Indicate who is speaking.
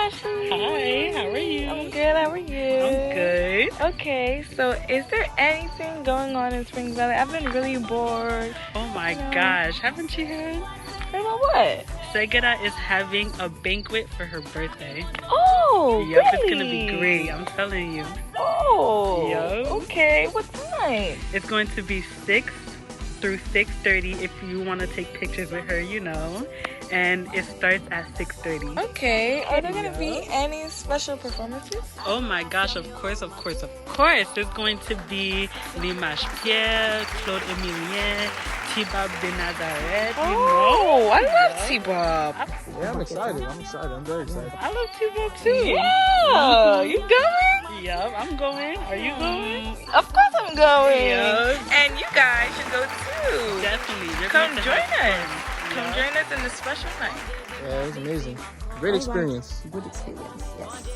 Speaker 1: Ashley.
Speaker 2: Hi, how are you?
Speaker 1: I'm good, how are you?
Speaker 2: I'm good.
Speaker 1: Okay, so is there anything going on in Spring Valley? I've been really bored.
Speaker 2: Oh my gosh, haven't you heard?
Speaker 1: Heard about what?
Speaker 2: Segura is having a banquet for her birthday.
Speaker 1: Oh,
Speaker 2: Yep,
Speaker 1: really?
Speaker 2: it's gonna be great, I'm telling you.
Speaker 1: Oh,
Speaker 2: Yup.
Speaker 1: okay. What time?
Speaker 2: It's going to be 6 through 6:30 if you want to take pictures with her, you know. And it starts at 6:30.
Speaker 1: Okay, are there going to be any special performances?
Speaker 2: Oh my gosh, of course. There's going to be Limache Pierre, Claude Emilien, T-Bob de Nazareth, you know.
Speaker 1: I love T-Bob.
Speaker 3: Yeah, I'm excited. I'm very excited.
Speaker 2: I love T-Bob too.
Speaker 1: Yeah, you going?
Speaker 2: Yep, I'm going. Are you going?
Speaker 1: Of course I'm going.
Speaker 2: Yep.
Speaker 1: And you guys should go too.
Speaker 2: Definitely. You're
Speaker 1: Come
Speaker 2: going to
Speaker 1: join
Speaker 2: have
Speaker 1: us.
Speaker 2: fun.
Speaker 1: Come
Speaker 2: Yep.
Speaker 1: join us in the special night.
Speaker 3: Yeah, it was amazing. Great experience.
Speaker 4: Good experience, yes.